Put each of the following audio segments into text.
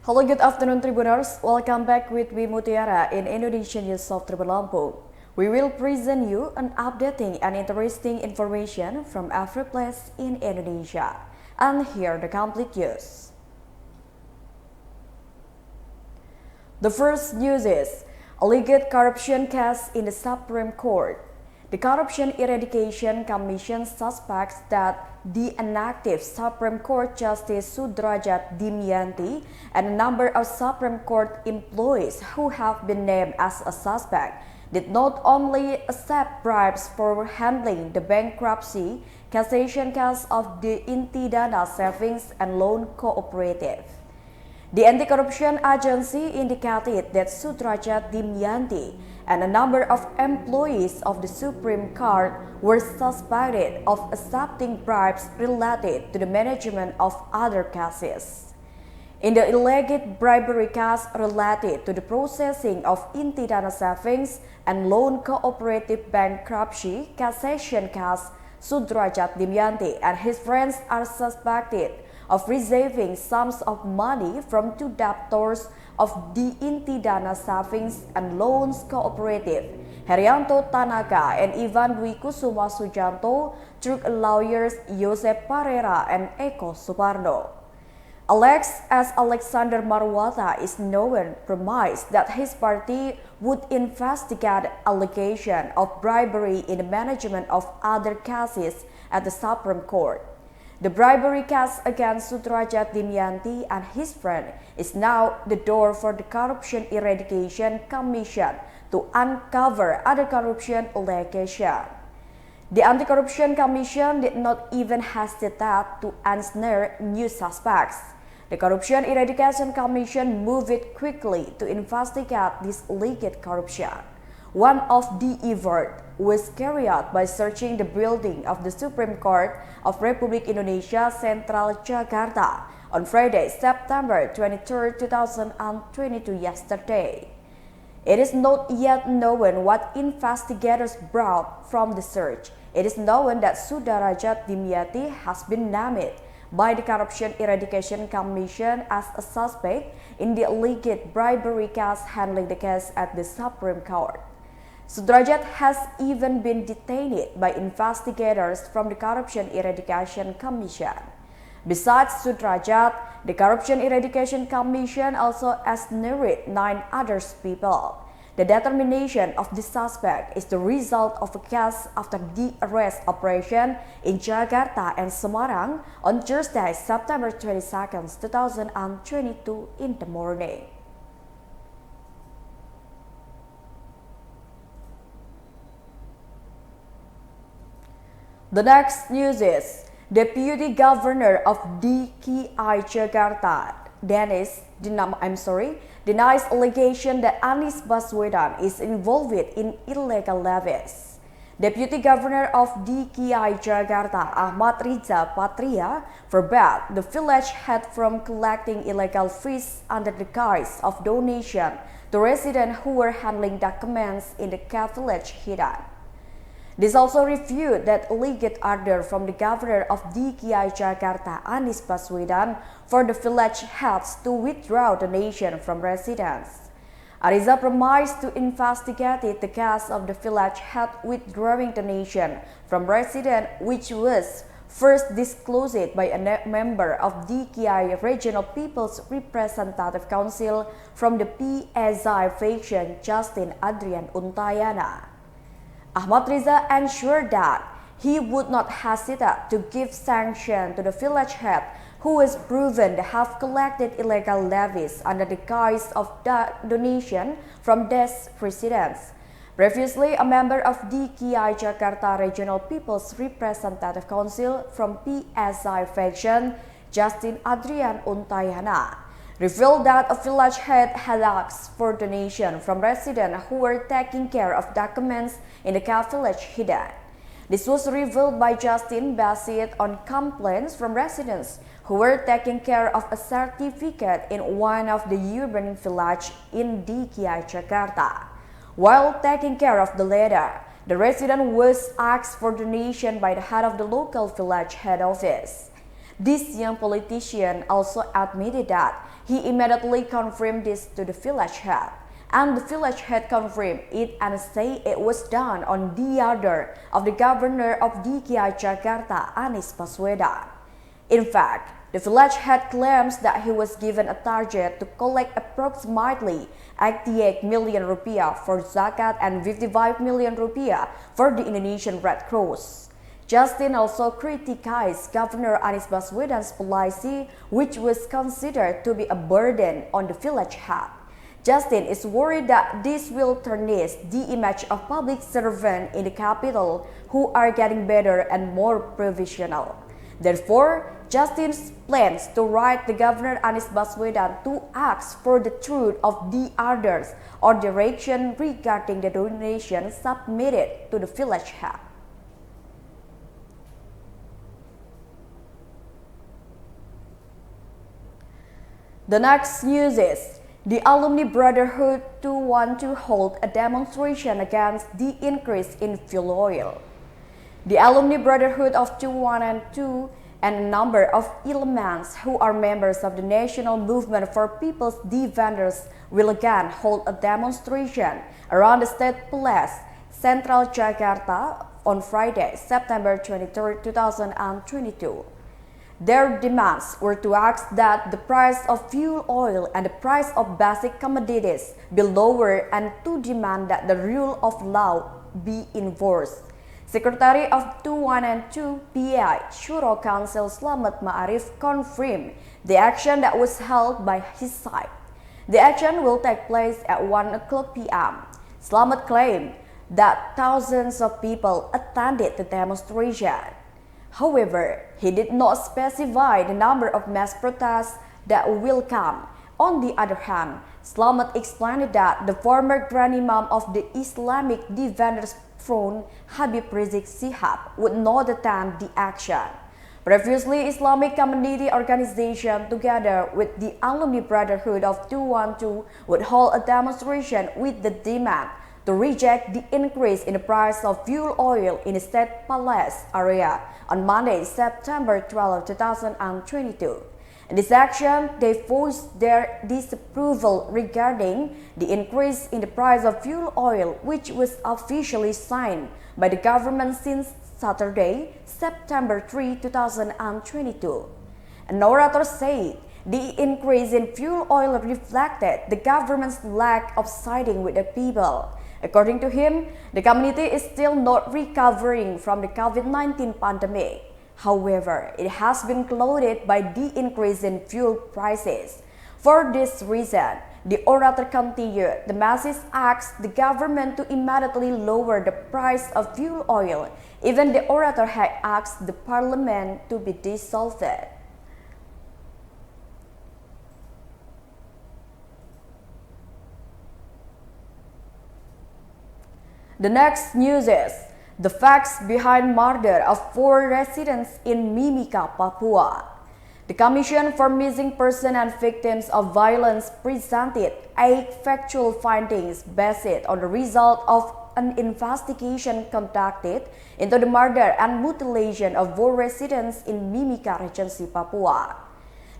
Hello, good afternoon, Tribuners. Welcome back with me, Mutiara, in Indonesian News of Tribun Lampung. We will present you an updating and interesting information from every place in Indonesia. And here the complete news. The first news is alleged corruption case in the Supreme Court. The Corruption Eradication Commission suspects that the inactive Supreme Court Justice Sudrajat Dimyanti and a number of Supreme Court employees who have been named as a suspect did not only accept bribes for handling the bankruptcy cassation case of the Inti Dana Savings and Loan Cooperative. The anti-corruption agency indicated that Sudrajat Dimyanti and a number of employees of the Supreme Court were suspected of accepting bribes related to the management of other cases. In the alleged bribery case related to the processing of Inti Dana Savings and Loan Cooperative bankruptcy cassation case, Sudrajat Dimyanti and his friends are suspected of receiving sums of money from two debtors of the Inti Dana Savings and Loans Cooperative, Herianto Tanaka and Ivan Dwi Kusuma Sujanto, through lawyers Josep Parera and Eko Suparno. Alex as Alexander Marwata is known promised that his party would investigate allegation of bribery in the management of other cases at the Supreme Court. The bribery case against Sudrajat Dimyanti and his friend is now the door for the Corruption Eradication Commission to uncover other corruption allegations. The Anti-Corruption Commission did not even hesitate to ensnare new suspects. The Corruption Eradication Commission moved quickly to investigate this alleged corruption. One of the efforts was carried out by searching the building of the Supreme Court of Republik Indonesia Central Jakarta on Friday, September 23, 2022 yesterday. It is not yet known what investigators brought from the search. It is known that Sudrajat Dimyanti has been named by the Corruption Eradication Commission as a suspect in the alleged bribery case handling the case at the Supreme Court. Sudrajat has even been detained by investigators from the Corruption Eradication Commission. Besides Sudrajat, the Corruption Eradication Commission also ensnared 9 other people. The determination of the suspect is the result of a case after the arrest operation in Jakarta and Semarang on Thursday, September 22, 2022 in the morning. The next news is Deputy Governor of DKI Jakarta, denies allegation that Anies Baswedan is involved in illegal levies. Deputy Governor of DKI Jakarta, Ahmad Riza Patria, forbade the village head from collecting illegal fees under the guise of donation to residents who were handling documents in the village hidden. This also refuted that alleged order from the governor of DKI Jakarta, Anies Baswedan, for the village heads to withdraw donation from residents. Ariza promised to investigate the case of the village head withdrawing donation from residents, which was first disclosed by a member of DKI Regional People's Representative Council from the PSI faction, Justin Adrian Untayana. Ahmad Riza ensured that he would not hesitate to give sanction to the village head who was proven to have collected illegal levies under the guise of donation from these residents. Previously, a member of DKI Jakarta Regional People's Representative Council from PSI faction, Justin Adrian Untayana, revealed that a village head had asked for donation from residents who were taking care of documents in the village hidden. This was revealed by Justin based on complaints from residents who were taking care of a certificate in one of the urban villages in DKI Jakarta. While taking care of the latter, the resident was asked for donation by the head of the local village head office. This young politician also admitted that he immediately confirmed this to the village head, and the village head confirmed it and said it was done on the order of the governor of DKI Jakarta, Anies Baswedan. In fact, the village head claims that he was given a target to collect approximately 88 million rupiah for zakat and 55 million rupiah for the Indonesian Red Cross. Justin also criticized Governor Anies Baswedan's policy, which was considered to be a burden on the village head. Justin is worried that this will tarnish the image of public servants in the capital who are getting better and more professional. Therefore, Justin plans to write the Governor Anies Baswedan to ask for the truth of the orders or direction regarding the donation submitted to the village head. The next news is the Alumni Brotherhood 2 want to hold a demonstration against the increase in fuel oil. The Alumni Brotherhood of 212 and a number of elements who are members of the National Movement for People's Defenders will again hold a demonstration around the State Palace, Central Jakarta on Friday, September 23, 2022. Their demands were to ask that the price of fuel oil and the price of basic commodities be lower and to demand that the rule of law be enforced. Secretary of 212 PI Shuro Council Slamet Ma'arif confirmed the action that was held by his side. The action will take place at 1:00 p.m. Slamet claimed that thousands of people attended the demonstration. However, he did not specify the number of mass protests that will come. On the other hand, Slamet explained that the former Grand Imam of the Islamic Defenders Front, Habib Rizik Sihab, would not attend the action. Previously, Islamic Community Organization, together with the Alumni Brotherhood of 212, would hold a demonstration with the demand to reject the increase in the price of fuel oil in the State Palace area on Monday, September 12, 2022. In this action, they voiced their disapproval regarding the increase in the price of fuel oil, which was officially signed by the government since Saturday, September 3, 2022. An orator said the increase in fuel oil reflected the government's lack of siding with the people. According to him, the community is still not recovering from the COVID-19 pandemic. However, it has been clouded by the increase in fuel prices. For this reason, the orator continued, the masses asked the government to immediately lower the price of fuel oil. Even the orator had asked the parliament to be dissolved. The next news is the facts behind murder of 4 residents in Mimika, Papua. The Commission for Missing Persons and Victims of Violence presented 8 factual findings based on the result of an investigation conducted into the murder and mutilation of 4 residents in Mimika, Regency, Papua.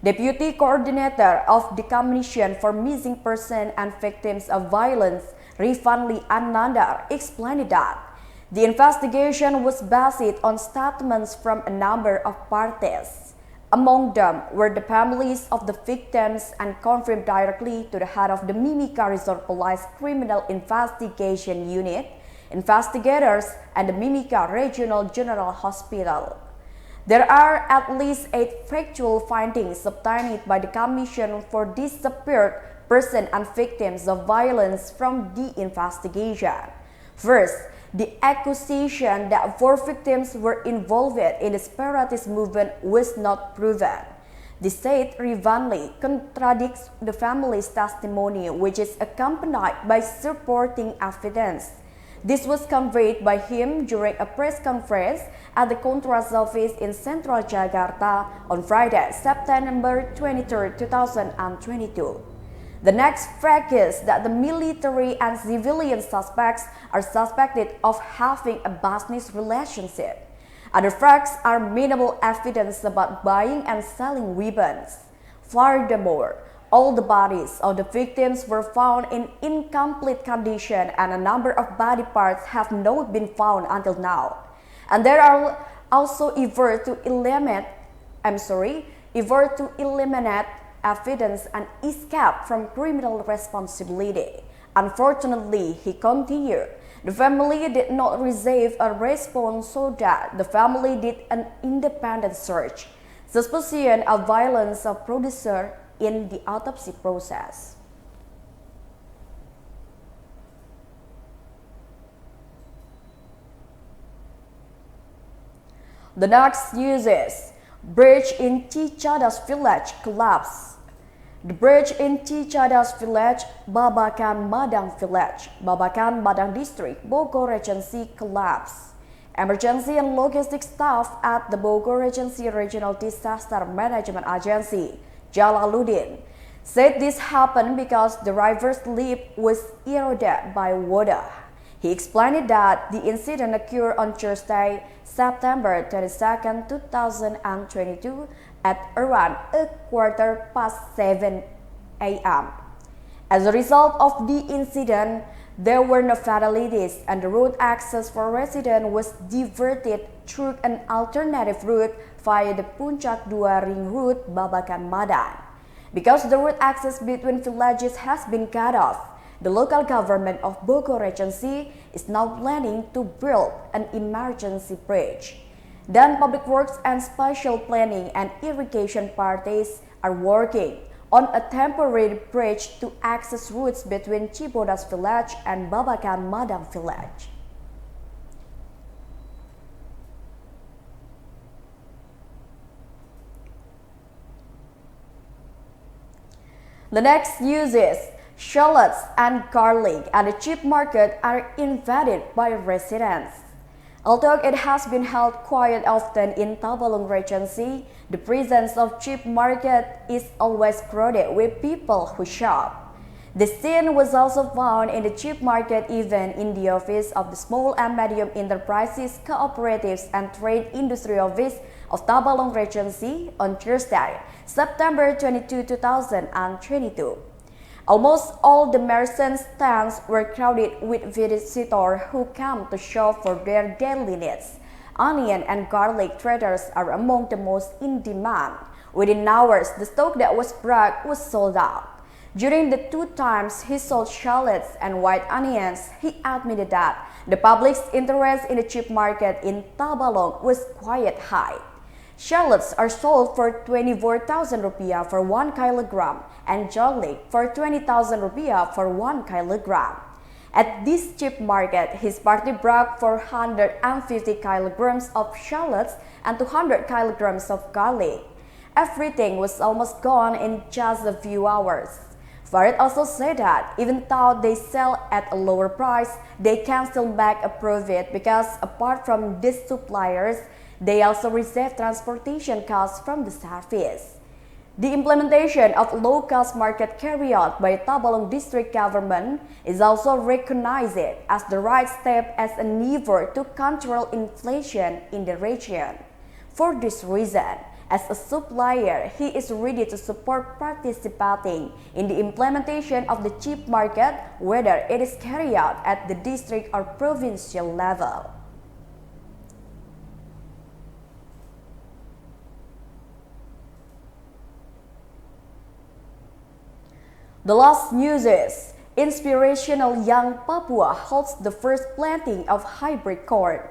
Deputy Coordinator of the Commission for Missing Persons and Victims of Violence, Rifanli Anandar, explained that the investigation was based on statements from a number of parties. Among them were the families of the victims and confirmed directly to the head of the Mimika Resort Police Criminal Investigation Unit, investigators, and the Mimika Regional General Hospital. There are at least 8 factual findings obtained by the Commission for Disappeared Persons and Victims of Violence from the investigation. First, the accusation that 4 victims were involved in the separatist movement was not proven. The said Rivanli contradicts the family's testimony, which is accompanied by supporting evidence. This was conveyed by him during a press conference at the Contras office in Central Jakarta on Friday, September 23, 2022. The next fact is that the military and civilian suspects are suspected of having a business relationship. Other facts are minimal evidence about buying and selling weapons. Furthermore, all the bodies of the victims were found in incomplete condition and a number of body parts have not been found until now. And there are also efforts to eliminate evidence and escape from criminal responsibility. Unfortunately, he continued, the family did not receive a response, so that the family did an independent search. Suspicion of violence of producer in the autopsy process. The next news is bridge in Cicadas village collapse. The bridge in Cicadas village, Babakan Madang village, Babakan Madang district, Bogor Regency collapsed. Emergency and logistics staff at the Bogor Regency Regional Disaster Management Agency, Jalaluddin, said this happened because the river's lip was eroded by water. He explained that the incident occurred on Thursday, September 22, 2022 at around 7:15 a.m. As a result of the incident, there were no fatalities and the road access for residents was diverted through an alternative route via the Puncak 2 ring route Babakan Madang. Because the road access between villages has been cut off, the local government of Bogor Regency is now planning to build an emergency bridge. Then Public Works and Spatial Planning and Irrigation parties are working on a temporary bridge to access routes between Cibodas village and Babakan Madang village. The next news is shallots and garlic at the cheap market are invaded by residents. Although it has been held quite often in Tabalong Regency, the presence of cheap market is always crowded with people who shop. The scene was also found in the cheap market event in the office of the Small and Medium Enterprises, Cooperatives and Trade Industry Office of Tabalong Regency on Thursday, September 22, 2022. Almost all the merchant stands were crowded with visitors who come to shop for their daily needs. Onion and garlic traders are among the most in demand. Within hours, the stock that was brought was sold out. During the 2 times he sold shallots and white onions, he admitted that the public's interest in the cheap market in Tabalong was quite high. Shallots are sold for 24,000 rupiah for 1 kilogram and garlic for 20,000 rupiah for 1 kilogram. At this cheap market, his party brought 450 kilograms of shallots and 200 kilograms of garlic. Everything was almost gone in just a few hours. Farid also said that even though they sell at a lower price, they can still make a profit because apart from these suppliers, they also receive transportation costs from the service. The implementation of low-cost market carried out by Tabalong District Government is also recognized as the right step as an effort to control inflation in the region. For this reason, as a supplier, he is ready to support participating in the implementation of the cheap market, whether it is carried out at the district or provincial level. The last news is Inspirational Young Papua holds the first planting of hybrid corn.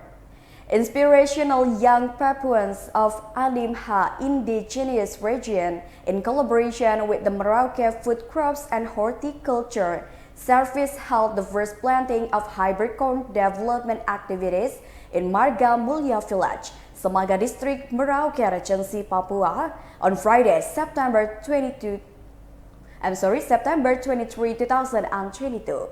Inspirational Young Papuans of Animha Indigenous Region, in collaboration with the Merauke Food Crops and Horticulture Service, held the first planting of hybrid corn development activities in Marga Mulia Village, Semaga District, Merauke Regency, Papua, on Friday, September 23, 2022.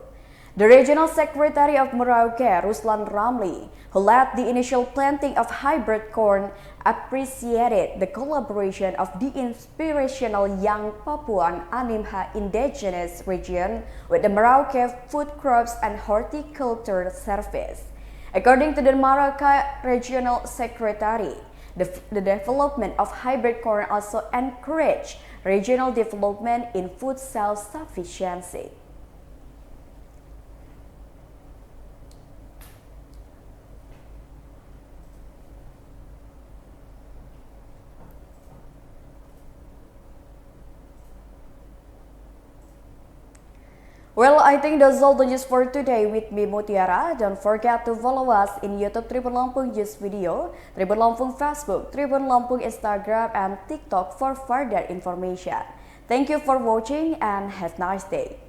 The Regional Secretary of Merauke, Ruslan Ramli, who led the initial planting of hybrid corn, appreciated the collaboration of the Inspirational Young Papuan Animha Indigenous Region with the Merauke Food Crops and Horticulture Service. According to the Maracay Regional Secretary, the development of hybrid corn also encourage regional development in food self-sufficiency. Well, I think that's all the news for today with me, Mutiara. Don't forget to follow us in YouTube Tribun Lampung News Video, Tribun Lampung Facebook, Tribun Lampung Instagram, and TikTok for further information. Thank you for watching and have a nice day.